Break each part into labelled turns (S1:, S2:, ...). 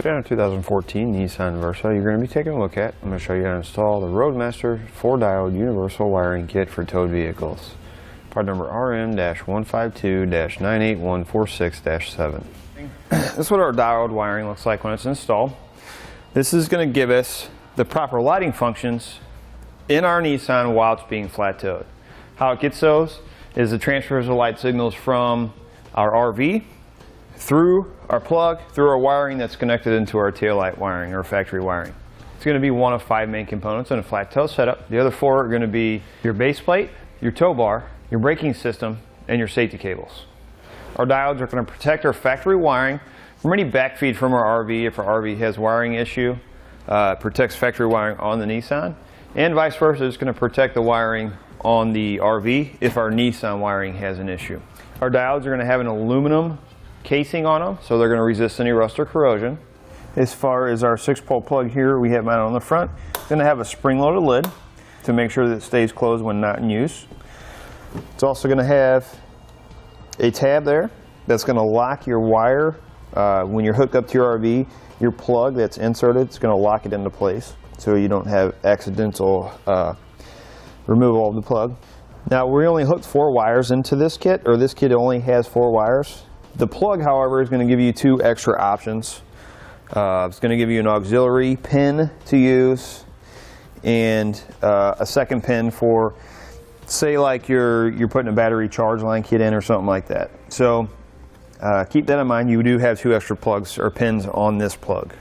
S1: Today on a 2014 Nissan Versa, you're going to be taking a look at, I'm going to show you how to install the Roadmaster 4-Diode universal wiring kit for towed vehicles. Part number RM-152-98146-7. This is what our diode wiring looks like when it's installed. This is going to give us the proper lighting functions in our Nissan while it's being flat towed. How it gets those is it transfers the light signals from our RV through our plug, through our wiring that's connected into our taillight wiring or factory wiring. It's going to be one of 5 main components in a flat tow setup. The other 4 are going to be your base plate, your tow bar, your braking system, and your safety cables. Our diodes are going to protect our factory wiring from any backfeed from our RV if our RV has wiring issue. It protects factory wiring on the Nissan, and vice versa. It's going to protect the wiring on the RV if our Nissan wiring has an issue. Our diodes are going to have an aluminum casing on them, so they're going to resist any rust or corrosion. As far as our 6-pole plug here, we have mounted on the front. It's going to have a spring-loaded lid to make sure that it stays closed when not in use. It's also going to have a tab there that's going to lock your wire when you're hooked up to your RV. Your plug that's inserted, it's going to lock it into place so you don't have accidental removal of the plug. Now, we only hooked 4 wires into this kit, or this kit only has 4 wires. The plug, however, is going to give you 2 extra options. It's going to give you an auxiliary pin to use and a second pin for, say, like you're putting a battery charge line kit in or something like that. So keep that in mind. You do have 2 extra plugs or pins on this plug.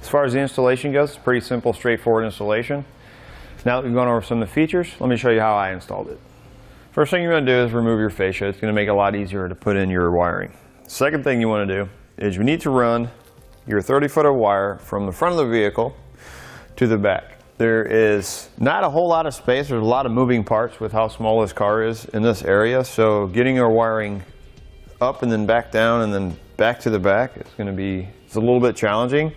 S1: As far as the installation goes, it's pretty simple, straightforward installation. Now that we've gone over some of the features, let me show you how I installed it. First thing you're going to do is remove your fascia. It's going to make it a lot easier to put in your wiring. Second thing you want to do is you need to run your 30-foot of wire from the front of the vehicle to the back. There is not a whole lot of space. There's a lot of moving parts with how small this car is in this area, so getting our wiring up and then back down and then back to the back is going to be a little bit challenging.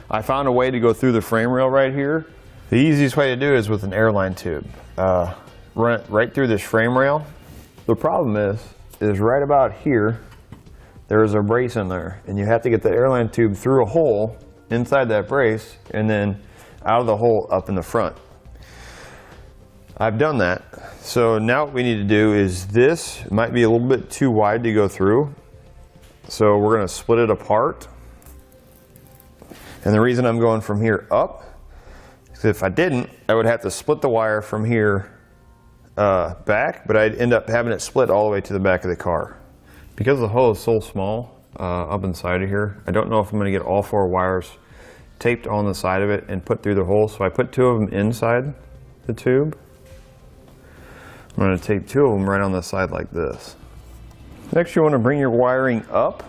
S1: I found a way to go through the frame rail right here. The easiest way to do it is with an airline tube. Run it right through this frame rail. The problem is right about here there is a brace in there, and you have to get the airline tube through a hole inside that brace and then out of the hole up in the front. I've done that. So now what we need to do is, this might be a little bit too wide to go through, so we're going to split it apart. And the reason I'm going from here up is if I didn't, I would have to split the wire from here back, but I'd end up having it split all the way to the back of the car. Because the hole is so small up inside of here, I don't know if I'm going to get all 4 wires taped on the side of it and put through the hole, so I put 2 of them inside the tube. I'm going to tape 2 of them right on the side like this. Next, you want to bring your wiring up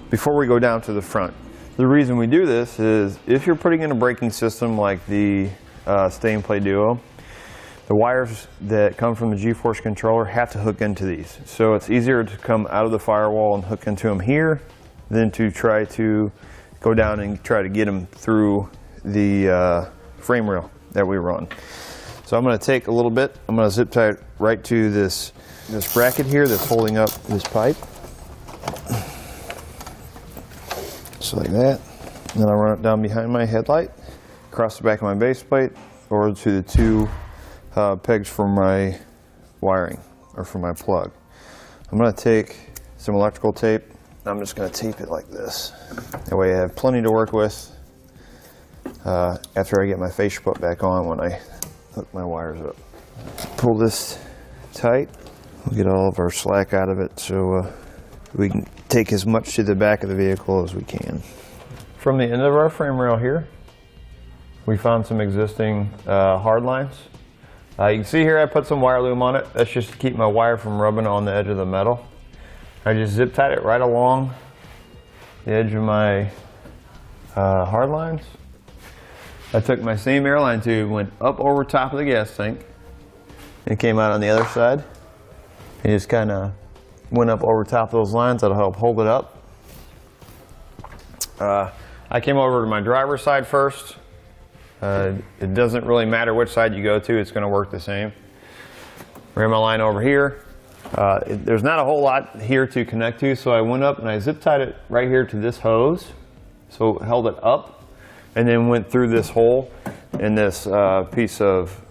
S1: before we go down to the front. The reason we do this is if you're putting in a braking system like the Stay and Play Duo, the wires that come from the G-force controller have to hook into these. So it's easier to come out of the firewall and hook into them here than to try to go down and try to get them through the frame rail that we run. So I'm going to take a little bit, I'm going to zip tie it right to this bracket here that's holding up this pipe. Just like that. And then I run it down behind my headlight, across the back of my base plate, or to the 2 pegs for my wiring, or for my plug. I'm going to take some electrical tape. I'm just going to tape it like this. That way I have plenty to work with after I get my fascia put back on when I hook my wires up. Pull this tight. We'll get all of our slack out of it so we can take as much to the back of the vehicle as we can. From the end of our frame rail here, we found some existing hard lines. You can see here I put some wire loom on it. That's just to keep my wire from rubbing on the edge of the metal. I just zip tied it right along the edge of my hard lines. I took my same airline tube, went up over top of the gas tank, and came out on the other side. And just kind of went up over top of those lines. That'll help hold it up. I came over to my driver's side first. It doesn't really matter which side you go to, it's going to work the same. Ran my line over here. There's not a whole lot here to connect to, so I went up and I zip tied it right here to this hose. So held it up and then went through this hole in this piece of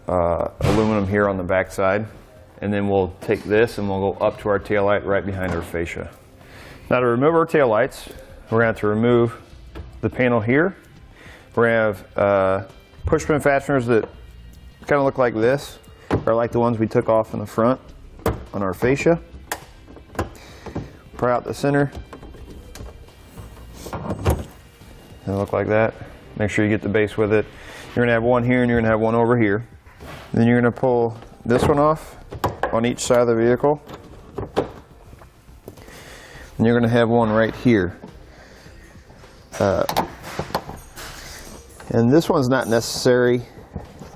S1: aluminum here on the back side. And then we'll take this and we'll go up to our taillight right behind our fascia. Now to remove our taillights, we're going to have to remove the panel here. We're going to have push pin fasteners that kind of look like this, or like the ones we took off in the front on our fascia. Pry out the center. They look like that. Make sure you get the base with it. You're going to have one here and you're going to have one over here. Then you're going to pull this one off on each side of the vehicle. And you're going to have one right here. And this one's not necessary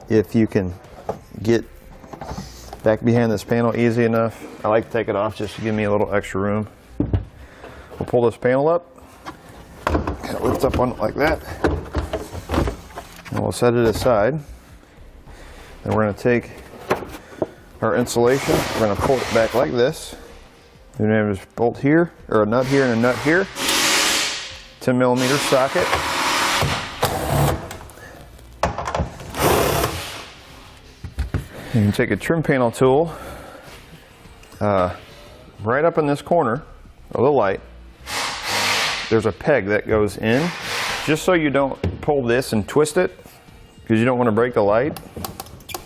S1: if you can get back behind this panel easy enough. I like to take it off just to give me a little extra room. We'll pull this panel up, kind of lift up on it like that, and we'll set it aside. Then we're going to take our insulation, we're going to pull it back like this. Then we have this bolt here, or a nut here and a nut here, 10mm socket. You can take a trim panel tool, right up in this corner of the light, there's a peg that goes in, just so you don't pull this and twist it, because you don't want to break the light.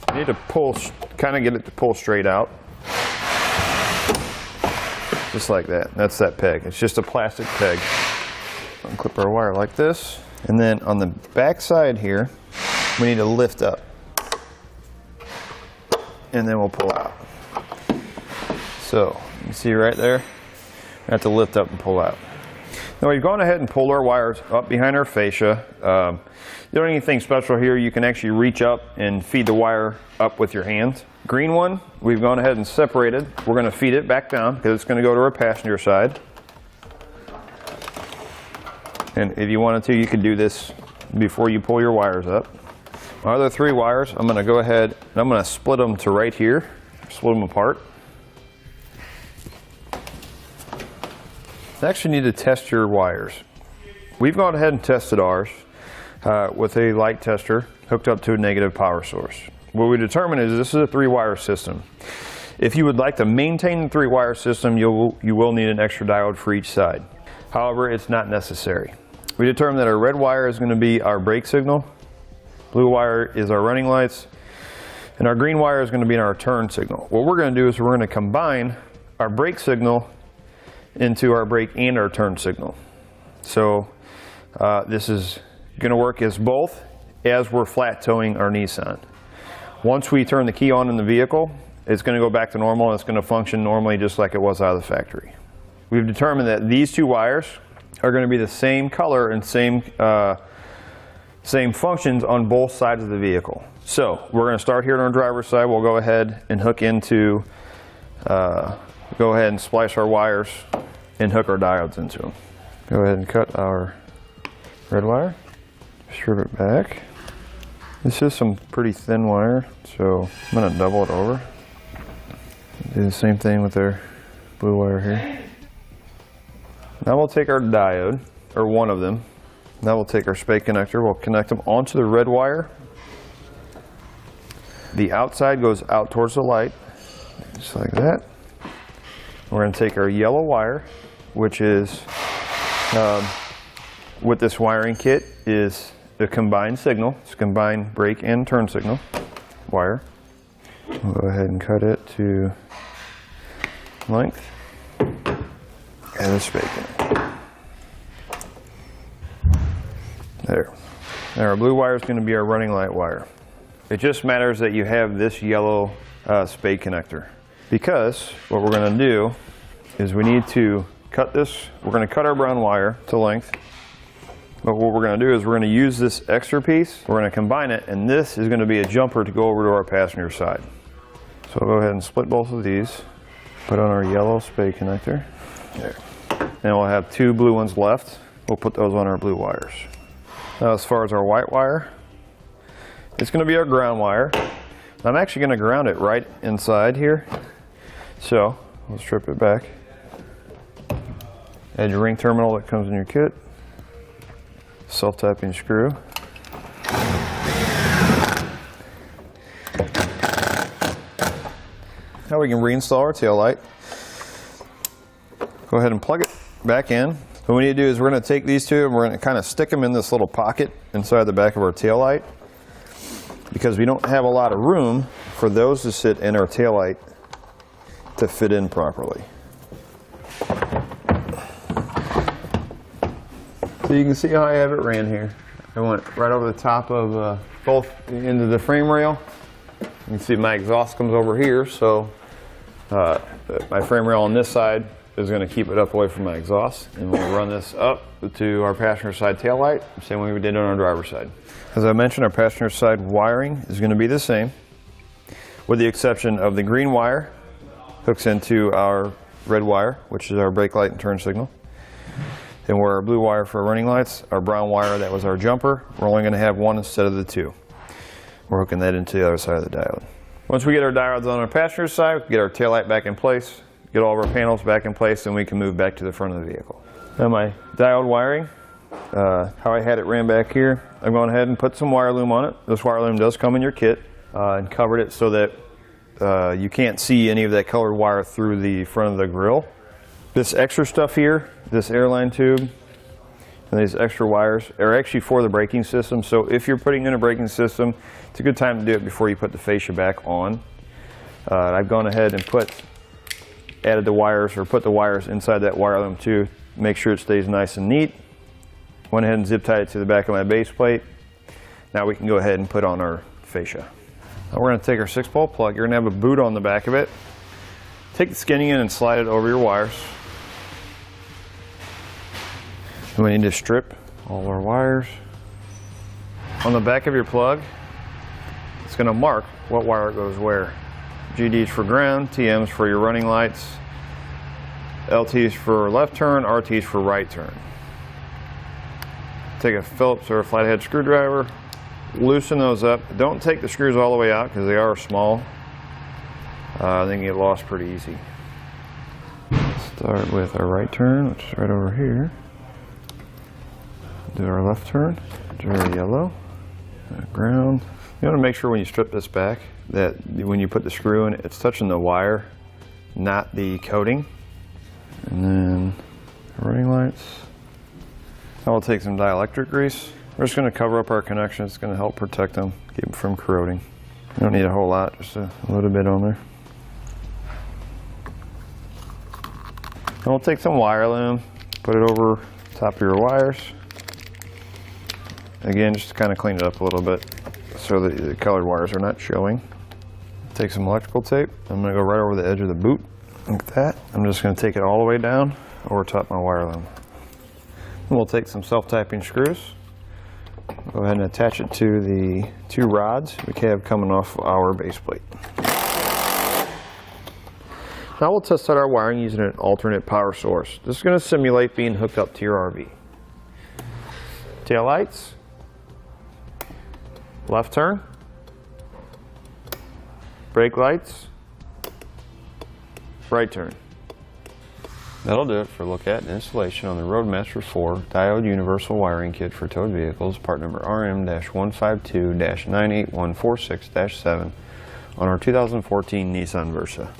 S1: You need to pull, kind of get it to pull straight out. Just like that. That's that peg. It's just a plastic peg. Unclip our wire like this. And then on the back side here, we need to lift up. And then we'll pull out. So, you can see right there, we have to lift up and pull out. Now we've gone ahead and pulled our wires up behind our fascia. You don't need anything special here. You can actually reach up and feed the wire up with your hands. Green one, we've gone ahead and separated. We're going to feed it back down because it's going to go to our passenger side. And if you wanted to, you could do this before you pull your wires up. Our other three wires, I'm going to go ahead and I'm going to split them to right here, split them apart. You actually need to test your wires. We've gone ahead and tested ours with a light tester hooked up to a negative power source. What we determined is this is a 3-wire system. If you would like to maintain the 3-wire system, you will need an extra diode for each side. However, it's not necessary. We determined that our red wire is going to be our brake signal, blue wire is our running lights, and our green wire is going to be our turn signal. What we're going to do is we're going to combine our brake signal into our brake and our turn signal. So this is going to work as both as we're flat towing our Nissan. Once we turn the key on in the vehicle, it's going to go back to normal and it's going to function normally just like it was out of the factory. We've determined that these two wires are going to be the same color and same functions on both sides of the vehicle. So we're going to start here on our driver's side. We'll go ahead and hook into, go ahead and splice our wires and hook our diodes into them. Go ahead and cut our red wire, strip it back. This is some pretty thin wire, so I'm going to double it over. Do the same thing with our blue wire here. Now we'll take our diode, or one of them. Now we'll take our spade connector, we'll connect them onto the red wire. The outside goes out towards the light, just like that. We're going to take our yellow wire, which is, with this wiring kit, is the combined signal. It's combined brake and turn signal wire. We'll go ahead and cut it to length. And the spade connector. There. Now our blue wire is going to be our running light wire. It just matters that you have this yellow spade connector, because what we're going to do is we need to cut this. We're going to cut our brown wire to length, but what we're going to do is we're going to use this extra piece, we're going to combine it, and this is going to be a jumper to go over to our passenger side. So I'll go ahead and split both of these, put on our yellow spade connector. There. And we'll have two blue ones left. We'll put those on our blue wires. Now as far as our white wire, it's going to be our ground wire. I'm actually going to ground it right inside here. So we'll strip it back. Add your ring terminal that comes in your kit. self-tapping screw. Now we can reinstall our taillight. Go ahead and plug it back in. What we need to do is we're going to take these two and we're going to kind of stick them in this little pocket inside the back of our taillight, because we don't have a lot of room for those to sit in our taillight to fit in properly. So you can see how I have it ran here. I went right over the top of both into the frame rail. You can see my exhaust comes over here, so my frame rail on this side is going to keep it up away from my exhaust, and we'll run this up to our passenger side taillight, same way we did on our driver's side. As I mentioned, our passenger side wiring is going to be the same, with the exception of the green wire hooks into our red wire, which is our brake light and turn signal. And where our blue wire for our running lights, our brown wire that was our jumper, we're only going to have one instead of the two. We're hooking that into the other side of the diode. Once we get our diodes on our passenger side, we can get our taillight back in place, get all of our panels back in place, and we can move back to the front of the vehicle. Now my diode wiring, how I had it ran back here, I'm going ahead and put some wire loom on it. This wire loom does come in your kit, and covered it so that you can't see any of that colored wire through the front of the grill. This extra stuff here, this airline tube, and these extra wires are actually for the braking system. So if you're putting in a braking system, it's a good time to do it before you put the fascia back on. I've gone ahead and added the wires, or put the wires inside that wire loom too, make sure it stays nice and neat. Went ahead and zip tied it to the back of my base plate. Now we can go ahead and put on our fascia. Now we're going to take our 6-pole plug. You're going to have a boot on the back of it. Take the skinny in and slide it over your wires. And we need to strip all our wires. On the back of your plug, it's going to mark what wire goes where. GD's for ground, TM's for your running lights, LT's for left turn, RT's for right turn. Take a Phillips or a flathead screwdriver, loosen those up. Don't take the screws all the way out because they are small. They can get lost pretty easy. Start with our right turn, which is right over here. Do our left turn, do our yellow, ground. You want to make sure when you strip this back that when you put the screw in, it's touching the wire, not the coating. And then running lights. Now we'll take some dielectric grease. We're just going to cover up our connections. It's going to help protect them, keep them from corroding. You don't need a whole lot, just a little bit on there. And we'll take some wire loom, put it over top of your wires. Again, just to kind of clean it up a little bit so that the colored wires are not showing. Take some electrical tape. I'm going to go right over the edge of the boot like that. I'm just going to take it all the way down over top my wire loom. And we'll take some self-tapping screws. Go ahead and attach it to the two rods we have coming off our base plate. Now we'll test out our wiring using an alternate power source. This is going to simulate being hooked up to your RV. Tail lights, left turn, brake lights, right turn. That'll do it for a look at and installation on the Roadmaster 4-Diode Universal Wiring Kit for towed vehicles, part number RM-152-98146-7 on our 2014 Nissan Versa.